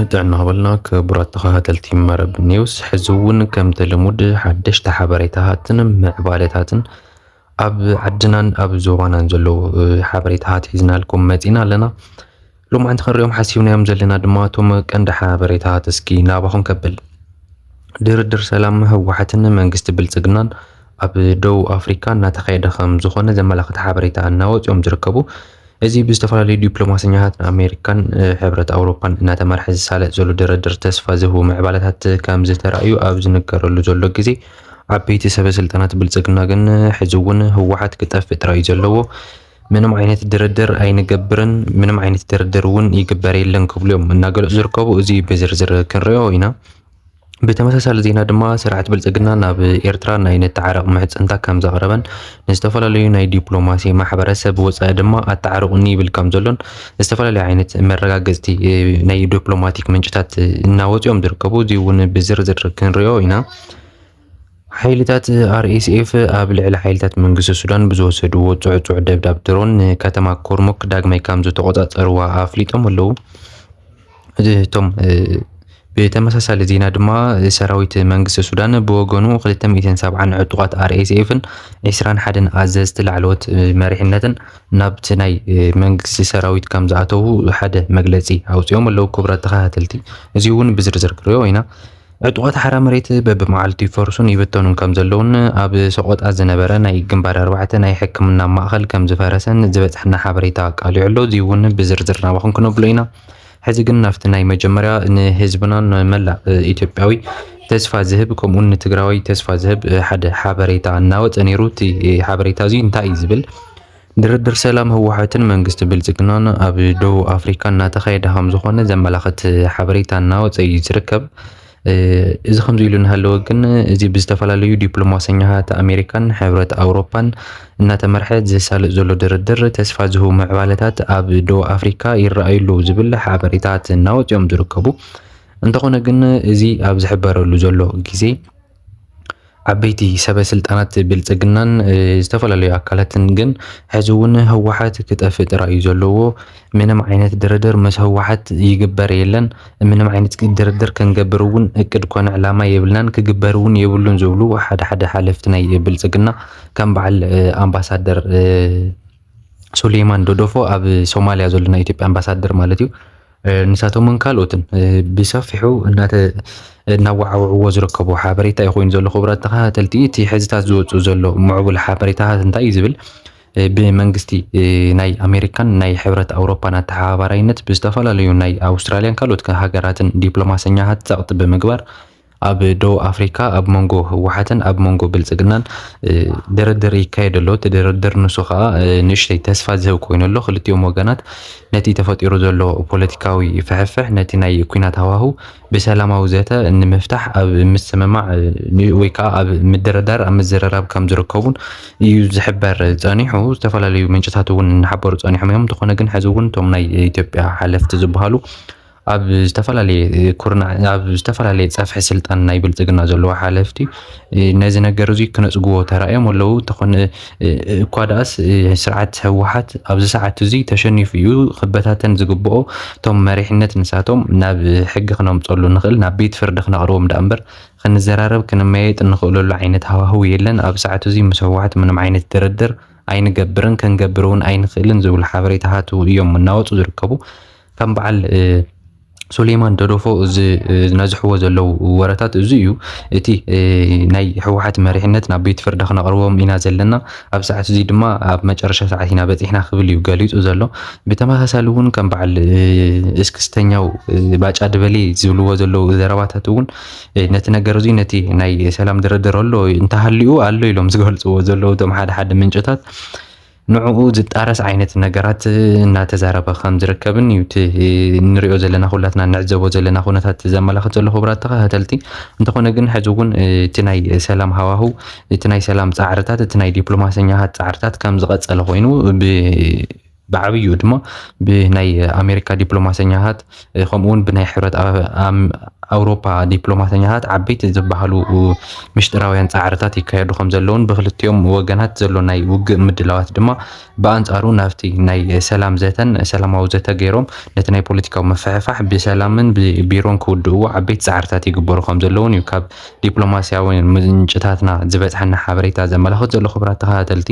ጥዕና ሃበልና ክቡራት ተኸታተልቲ መረብ ኒውስ ሕዚ እውን ከምቲ ልሙድ ሓደሽቲ ሓበሬታትን ምዕባለታትን ኣብ ዓድናን ኣብ ዞባናን ዘለዉ ሓበሬታታት ሒዝናልኩም መፂና ኣለና። ሎማዓንቲ ክንሪኦም ሓሲብናዮም ዘለና ድማ እቶም ቀንዲ ሓበሬታታት እስኪ ናባኹም ከብል ድርድር ሰላም ህወሓትን መንግስቲ ብልፅግናን ኣብ ደቡብ ኣፍሪካ እናተኻየደ ከም ዝኾነ ዘመላኽት ሓበሬታ እናወፂኦም ዝርከቡ እዚ ብዝተፈላለዩ ዲፕሎማስኛታት ኣሜሪካን ሕብረት ኣውሮፓን እናተመርሐ ዝሳለጥ ዘሎ ድርድር ተስፋ ዝህቡ ምዕባለታት ከም ዝተረኣዩ ኣብ ዝነገረሉ ዘሎ ግዜ ዓበይቲ ሰበስልጣናት ብልፅግና ግን ሕዚ እውን ህወሓት ክጠፍእ ጥራይ ዘለዎ ምንም ዓይነት ድርድር ኣይንገብርን ምንም ዓይነት ድርድር እውን ይግበር የለን ክብሉ እዮም እናገለጹ ዝርከቡ እዚ ብዝርዝር ክንሪኦ ኢና። بتمثال زينا دما سرعة بلزقنا ناب إيرترا ناي نتعارق مع أنت كم زغربا نستفلا ناي دبلوماسي مع حبرسة بوسع دما التعارقني بالكم زلون نستفلا عينة مرة جزتي ناي دبلوماتيك من جتات الناوت يوم دركبو دي ون بزرزر كن ريوينا حيلتات RSF قبل على حيلتات من جزء السودان بزوسدو وتعود دبدب درون كتما كورموك داغ ما يكام زو تقطع أروى أفليتهم ولو توم بتمثال زينا دما سراويت منجس السودان بوغونو قلتم 270 عطوات RSF 21 حدن عززت العلوت مريحنتن نابت ناي منجس سراويت كم زعتو حدا مجلسي او يوم لو كبرى تخاتلتي زيون بزرزر كريوينا عطوات حرام ريت بمعالتي فرسون يبتونن كم زلون اب سقوط ازنبره ناي جنبار 4 ناي حكمنا ماخل كم زفرسن زبطحنا حبريتا قالو علو زيون بزرزرنا واخن كنو بلينا حزي قلنا نافتناي مجمريا ان حزبنا ملا ايثيوبياوي تسفا ذهب كمون تግራዊ تسفا ذهب حد حبريتا ناوت انيروتي حبريتا زي انتاي زبل ድርድር ሰላም ህወሓትን መንግስቲ ብልጽግናን ኣብ ደቡብ ኣፍሪካ እናተኻየደ ከም ዝኾነ ዘመላኽት ሓበሬታ እናወፀ ዝርከብ እዚ ከምዚ ኢሉ እንሃለወ ግን እዚ ብዝተፈላለዩ ዲፕሎማስኛታት ኣሜሪካን ሕብረት ኣውሮፓን እናተመርሐ ዝሳለጥ ዘሎ ድርድር ተስፋ ዝህቡ ምዕባለታት ኣብ ደቡብ ኣፍሪካ ይረኣዩሉ ዝብል ሓበሬታት እናወፅኦም ዝርከቡ እንተኾነ ግን እዚ ኣብ ዝሕበረሉ ዘሎ ግዜ ዓበይቲ ሰበስልጣናት ብልጽግናን ዝተፈላለዩ ኣካላትን ግን ሕዚ እውን ህወሓት ክጠፍእ ጥራይ ዘለዎ ምንም ዓይነት ድርድር ምስ ህወሓት ይግበር የለን ምንም ዓይነት ድርድር ክንገብር እውን እቅድ ኮነ ዕላማ የብልናን ክግበር እውን የብሉን ዝብሉ ሓደ ሓለፍቲ ናይ ብልጽግና ከም በዓል ኣምባሳደር ሱሌማን ዶዶፎ ኣብ ሶማልያ ዘሎ ናይ ኢትዮጵያ ኣምባሳደር ማለት እዩ ንሳቶም ካልኦትን ብሰፊሑ እናወዓውዕዎ ዝርከቡ ሓበሬታ ይኮይኑ ዘሎ ክቡራት ተኸታተልቲ እቲ ሕዝታት ዝወፁ ዘሎ ምዕቡል ሓበሬታታት እንታይ ዝብል ብመንግስቲ ናይ ኣሜሪካን ናይ ሕብረት ኣውሮፓን ኣተሓባባራይነት ብዝተፈላለዩ ናይ ኣውስትራልያን ካልኦት ሃገራትን ዲፕሎማስኛታት ፀቕጢ ብምግባር ኣብ ደቡብ ኣፍሪካ ኣብ መንጎ ህወሓትን ኣብ መንጎ ብልጽግናን ድርድር ይካየድ ኣሎ እቲ ድርድር ንሱ ከዓ ንእሽተይ ተስፋ ዝህብ ኮይኑ ኣሎ ክልቲኦም ወገናት ነቲ ተፈጢሩ ዘሎ ፖለቲካዊ ፍሕፍሕ ነቲ ናይ ኩናት ሃዋህው ብሰላማዊ ዘተ ንምፍታሕ ኣብ ምስምማዕ ወይ ከዓ ኣብ ምድርዳር ኣብ ምዝርራብ ከም ዝርከቡን እዩ ዝሕበር ፀኒሑ ዝተፈላለዩ ምንጭታት እውን እናሓበሩ ፀኒሖም እዮም እንተኾነ ግን ሕዚ እውን እቶም ናይ ኢትዮጵያ ሓለፍቲ ዝበሃሉ ኣብ ዝተፈላለዩ ፀፍሒ ስልጣን ናይ ብልጽግና ዘለዎ ሓለፍቲ ነዚ ነገር እዚ ክነፅግዎ ተራእዮም ኣለዉ እንተኾነ እኳ ደኣስ ስርዓት ህወሓት ኣብዚ ሰዓት እዚ ተሸኒፉ እዩ ክበታተን ዝግብኦ እቶም መሪሕነት ንሳቶም ናብ ሕጊ ክነምፀሉ ንኽእል ናብ ቤት ፍርዲ ክነቕርቦም ዳ እምበር ክንዘራረብ ክንመያየጥ ንኽእለሉ ዓይነት ሃዋህው የለን ኣብ ሰዓት እዚ ምስ ህወሓት ምንም ዓይነት ድርድር ኣይንገብርን ክንገብር እውን ኣይንኽእልን ዝብሉ ሓበሬታታት እዮም እናወፁ ዝርከቡ ከም በዓል ሱሌማን ዶዶፎ እዚ ነዝሕዎ ዘለው ወረታት እዚ እዩ እቲ ናይ ህወሓት መሪሕነት ናብ ቤት ፍርዲ ክነቕርቦም ኢና ዘለና ኣብ ሰዓት እዚ ድማ ኣብ መጨረሻ ሰዓት ኢና በፂሕና ክብል እዩ ገሊፁ ዘሎ ብተመሳሳሊ እውን ከም በዓል እስክስተኛው ባጫ ድበሌ ዝብልዎ ዘለው ዘረባታት እውን ነቲ ነገር እዚ ነቲ ናይ ሰላም ድርድር ኣሎ እንተሃልዩ ኣሎ ኢሎም ዝገልፅዎ ዘለው እቶም ሓደ ምንጭታት ንዕኡ ዝጣረስ ዓይነት ነገራት እናተዛረበ ከም ዝርከብን እዩ ንሪኦ ዘለና ኩላትና ንዕዘቦ ዘለና ኩነታት ዘመላኽት ዘሎ ክቡራት ተኸታተልቲ እንተኾነ ግን ሕዚ እውን እቲ ናይ ሰላም ሃዋህው እቲ ናይ ሰላም ፃዕርታት እቲ ናይ ዲፕሎማስኛታት ፃዕርታት ከም ዝቐፀለ ኮይኑ بعبي يدما بناي أمريكا دبلوماسيات خمون بناي حرات ኣውሮፓ ዲፕሎማተኛታት ዓበይቲ ዝበሃሉ ምሽጥራውያን ጻዕርታት ይካየዱ ከም ዘለውን ብክልቲኦም ወገናት ዘሎ ናይ ውግእ ምድላዋት ድማ በኣንጻሩ ናብቲ ናይ ሰላማዊ ዘተ ገይሮም ነቲ ናይ ፖለቲካዊ መፍሕፋሕ ብሰላምን ብቢሮን ክውድእዎ ዓበይቲ ጻዕርታት ይግበሩ ከም ዘለውን እዩ ካብ ዲፕሎማስያዊ ምንጭታትና ዝበፅሐና ሓበሬታ ዘመላኽት ዘሎ ክቡራት ተኸታተልቲ።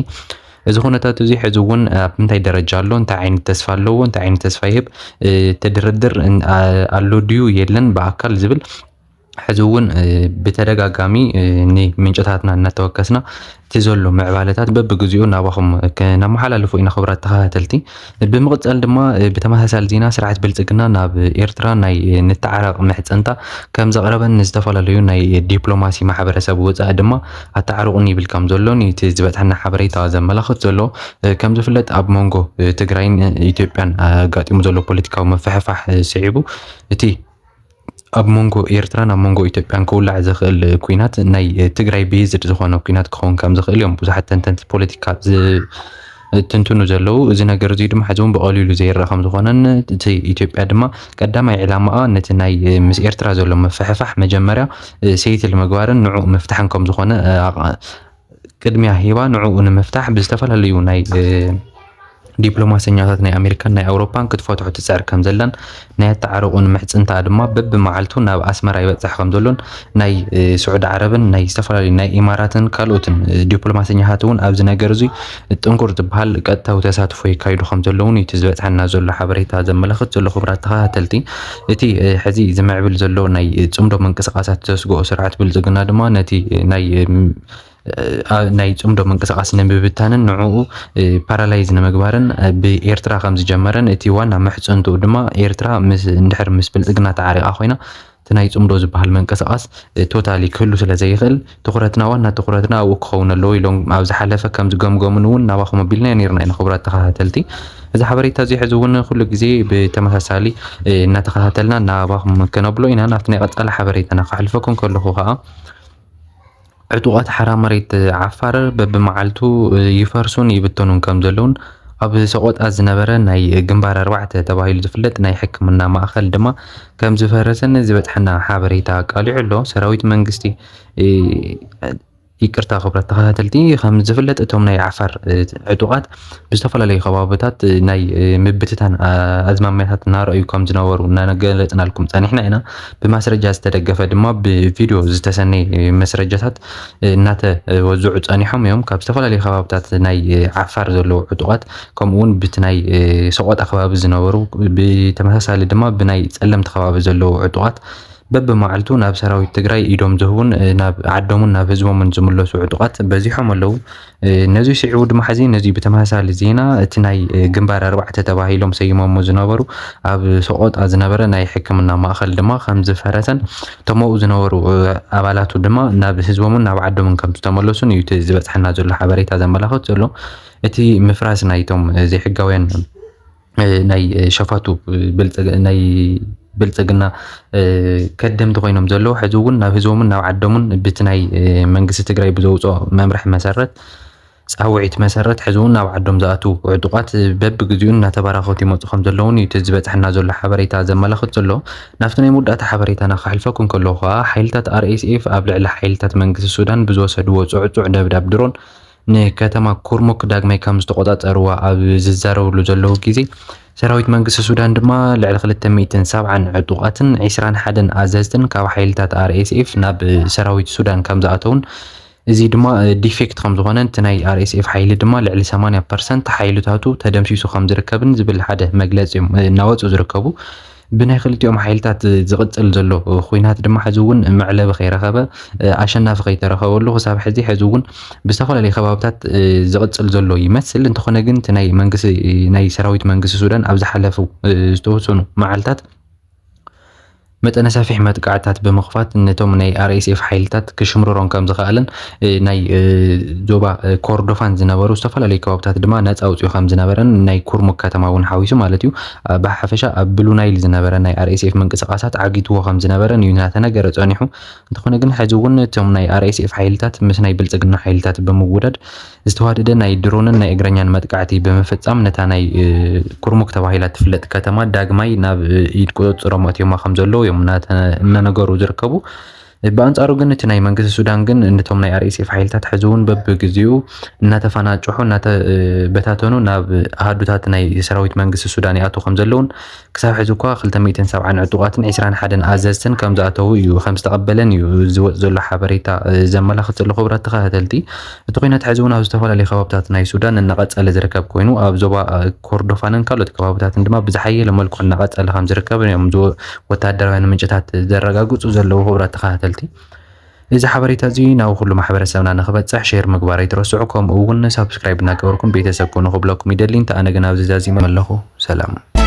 እዚ ኩነታት እዚ ሕዚ እውን ኣብ ምንታይ ደረጃ ኣሎ እንታይ ዓይነት ተስፋ ኣለዎ እንታይ ዓይነት ተስፋ ይህብ ተድርድር ኣሎ ድዩ የለን ብኣካል ዝብል ሕዚ እውን ብተደጋጋሚ ንምንጭታትና እናተወከስና እቲ ዘሎ ምዕባለታት በብግዚኡ ናባኹም ከነመሓላልፉ ኢና ክቡራት ተኸታተልቲ። ብምቕፀል ድማ ብተመሳሳሊ ዜና ስርዓት ብልፅግና ናብ ኤርትራ ናይ ንተዓራቕ ምሕፀንታ ከም ዘቕረበን ዝተፈላለዩ ናይ ዲፕሎማሲ ማሕበረሰብ ወፃኢ ድማ ኣተዓርቑን ይብል ከም ዘሎን እቲ ዝበፅሐና ሓበሬታ ዘመላኽት ዘሎ ከም ዝፍለጥ ኣብ መንጎ ትግራይን ኢትዮጵያን ኣጋጢሙ ዘሎ ፖለቲካዊ መፍሕፋሕ ስዒቡ እቲ ኣብ መንጎ ኤርትራን ኣብ መንጎ ኢትዮጵያን ክውላዕ ዝኽእል ኩናት ናይ ትግራይ ቤዝድ ዝኾነ ኩናት ክኸውን ከም ዝኽእል እዮም ብዙሓት ተንተንቲ ፖለቲካ ትንትኑ ዘለው። እዚ ነገር እዚ ድማ ሕዚ እውን ብቐሊሉ ዘይረአ ከም ዝኾነን እቲ ኢትዮጵያ ድማ ቀዳማይ ዕላማኣ ነቲ ናይ ምስ ኤርትራ ዘሎ መፍሕፋሕ መጀመርያ ሰይትል ምግባርን ንዑ ምፍታሕን ከም ዝኾነ ቅድሚያ ሂባ ንዑ ንምፍታሕ ብዝተፈላለዩ ናይ ዲፕሎማሰኛታት ናይ ኣሜሪካን ናይ ኣውሮፓን ክትፈትሑ ትፅዕር ከም ዘላን ናይ ኣተዓርቑን ምሕፅንታ ድማ በብመዓልቱ ናብ ኣስመራ ይበፅሕ ከም ዘሎን ናይ ስዑድ ዓረብን ናይ ዝተፈላለዩ ናይ ኢማራትን ካልኦትን ዲፕሎማሰኛታት እውን ኣብዚ ነገር እዚ ጥንኩር ዝበሃል ቀጥታዊ ተሳትፎ ይካይዱ ከም ዘለውን እቲ ዝበፅሐና ዘሎ ሓበሬታ ዘመላኽት ዘሎ ክቡራት ተኸታተልቲ። እቲ ሕዚ ዝምዕብል ዘሎ ናይ ፅምዶ ምንቅስቃሳት ዘስግኦ ስርዓት ብልፅግና ድማ ነቲ ናይ ፅምዶ ምንቅስቃስ ንምብታንን ንዕኡ ፓራላይዝ ንምግባርን ብኤርትራ ከም ዝጀመረን እቲ ዋና ምሕፅንቱ ድማ ኤርትራ እንድሕር ምስ ብልፅግና ተዓሪቓ ኮይና እቲ ናይ ፅምዶ ዝበሃል ምንቅስቃስ ቶታሊ ክህሉ ስለ ዘይኽእል ትኩረትና ዋና ትኩረትና ኣብኡ ክኸውን ኣለዎ ኢሎም ኣብ ዝሓለፈ ከም ዝገምገሙን እውን ናባኹም ኣቢልና ነርና ኢና ክቡራት ተኸታተልቲ። እዚ ሓበሬታ እዚ ሕዚ እውን ኩሉ ግዜ ብተመሳሳሊ እናተኸታተልና ናባኹም ከነብሎ ኢና። ናብቲ ናይ ቀፃሊ ሓበሬታና ካሕልፈኩም ከለኹ ከዓ ዕጡቃት ሓራ መሬት ዓፋር በብመዓልቱ ይፈርሱን ይብተኑን ከም ዘለውን ኣብ ሰቆጣ ዝነበረ ናይ ግንባር 4 ተባሂሉ ዝፍለጥ ናይ ሕክምና ማእኸል ድማ ከም ዝፈረሰን ዝበፅሐና ሓበሬታ ቃሊዑ ኣሎ። ሰራዊት መንግስቲ ይቅርታ ክቡራት ተኸታተልቲ ከም ዝፍለጥ እቶም ናይ ዓፋር ዕጡቃት ብዝተፈላለዩ ከባቢታት ናይ ምብትታን ኣዝማሚያታት እናረኣዩ ከም ዝነበሩ እናገለፅናልኩም ፀኒሕና ኢና። ብማስረጃ ዝተደገፈ ድማ ብቪድዮ ዝተሰነየ መስረጃታት እናተወዝዑ ፀኒሖም እዮም ካብ ዝተፈላለዩ ከባቢታት ናይ ዓፋር ዘለዉ ዕጡቃት ከምኡውን ብቲ ናይ ሰቆጣ ከባቢ ዝነበሩ ብተመሳሳሊ ድማ ብናይ ፀለምቲ ከባቢ ዘለዉ ዕጡቃት በብመዓልቱ ናብ ሰራዊት ትግራይ ኢዶም ዝህቡን ናብ ዓዶምን ናብ ህዝቦምን ዝምለሱ ዕጡቃት በዚሖም ኣለዉ። ነዚ ስዒቡ ድማ ሕዚ ነዚ ብተመሳሳሊ ዜና እቲ ናይ ግንባር 4 ተባሂሎም ሰይሞሞ ዝነበሩ ኣብ ሰቆጣ ዝነበረ ናይ ሕክምና ማእኸል ድማ ከም ዝፈረሰን እቶምኡ ዝነበሩ ኣባላቱ ድማ ናብ ህዝቦምን ናብ ዓዶምን ከም ዝተመለሱን እዩ እቲ ዝበፅሐና ዘሎ ሓበሬታ ዘመላኽት ዘሎ። እቲ ምፍራስ ናይቶም ዘይሕጋውያን ናይ ሸፋቱ ናይ ብልፅግና ከደምቲ ኮይኖም ዘለዉ ሕዚ እውን ናብ ህዝቦምን ናብ ዓዶምን ብቲ ናይ መንግስቲ ትግራይ ብዘውፅኦ መምርሒ መሰረት ፃውዒት መሰረት ሕዚ እውን ናብ ዓዶም ዝኣትዉ ዕጡቃት በብግዚኡ እናተበራኸቱ ይመፁ ከም ዘለውን እቲ ዝበፅሐና ዘሎ ሓበሬታ ዘመላኽት ዘሎ። ናብቲ ናይ መወዳእታ ሓበሬታና ካሕልፈኩም ከለኹ ከዓ ሓይልታት RSF ኣብ ልዕሊ ሓይልታት መንግስቲ ሱዳን ብዝወሰድዎ ፅዑፅዕ ደብዳብ ድሮን ንከተማ ኩርሙክ ዳግማይ ከም ዝተቆፃፀርዋ ኣብ ዝዛረብሉ ዘለዉ ግዜ ሰራዊት መንግስቲ ሱዳን ድማ ልዕሊ 270 ዕጡቃትን 21 ኣዘዝትን ካብ ሓይልታት RSF ናብ ሰራዊት ሱዳን ከም ዝኣተውን እዚ ድማ ዲፌክት ከም ዝኾነ እቲ ናይ RSF ሓይሊ ድማ ልዕሊ 80% ሓይልታቱ ተደምሲሱ ከም ዝርከብን ዝብል ሓደ መግለፂ እናወፁ ዝርከቡ ብናይ ክልቲኦም ሓይልታት ዝቕፅል ዘሎ ኩናት ድማ ሕዚ እውን መዕለቢ ከይረኸበ ኣሸናፊ ከይተረኸበሉ ክሳብ ሕዚ ሕዚ እውን ብዝተፈላለዩ ከባቢታት ዝቕፅል ዘሎ ይመስል። እንተኾነ ግን እቲ ናይ መንግስቲ ናይ ሰራዊት መንግስቲ ሱዳን ኣብ ዝሓለፉ ዝተወሰኑ መዓልታት መጠነ ሰፊሕ መጥቃዕታት ብምኽፋት ነቶም ናይ RSF ሓይልታት ክሽምርሮም ከም ዝኽኣልን ናይ ዞባ ኮርዶፋን ዝነበሩ ዝተፈላለዩ ከባቢታት ድማ ነፃ ኣውፅኡ ከም ዝነበረን ናይ ኩርሙክ ከተማ እውን ሓዊሱ ማለት እዩ ብሓፈሻ ኣብ ብሉ ናይል ዝነበረ ናይ RSF ምንቅስቃሳት ዓጊትዎ ከም ዝነበረን እዩ እናተነገረ ፀኒሑ። እንተኾነ ግን ሕዚ እውን እቶም ናይ RSF ሓይልታት ምስ ናይ ብልፅግና ሓይልታት ብምውዳድ ዝተዋደደ ናይ ድሮንን ናይ እግረኛን መጥቃዕቲ ብምፍፃም ነታ ናይ ኩርሙክ ተባሂላ ትፍለጥ ከተማ ዳግማይ ናብ ኢድ ቁፅጥሮም ኣትዮማ ከም ዘለዉ እዮም እናነገሩ ዝርከቡ በአንጻሩ ግን እቲ ናይ መንግስቲ ሱዳን ግን ነቶም ናይ አርኤስኤፍ ሓይልታት ሕዚ እውን በብግዚኡ እናተፈናጭሑ እናተበታተኑ ናብ ኣሃዱታት ናይ ሰራዊት መንግስቲ ሱዳን ይኣትዉ ከም ዘለውን ክሳብ ሕዚ እኳ 270 ዕጡቃትን 21 ኣዘዝትን ከም ዝኣተዉ እዩ ከም ዝተቐበለን እዩ ዝወፅ ዘሎ ሓበሬታ ዘመላኽት ዘሎ ክቡራት ተኸታተልቲ እቲ ኩነት ሕዚ እውን ኣብ ዝተፈላለዩ ከባቢታት ናይ ሱዳን እናቐፀለ ዝርከብ ኮይኑ ኣብ ዞባ ኮርዶፋንን ካልኦት ከባቢታትን ድማ ብዝሓየለ መልክዑ እናቐፀለ ከም ዝርከብ እዮም ወታደራዊ ምንጭታት ዘረጋግፁ ዘለዉ ክቡራት ተኸታተልቲ إذا حبريت زين أو كل ما حبر السمنة نخبت شير مقبرة يترسعكم أو سبسكرايب ناكوركم بيتسكونوا قبلكم يدلين تأنا جناب زازي من الله سلام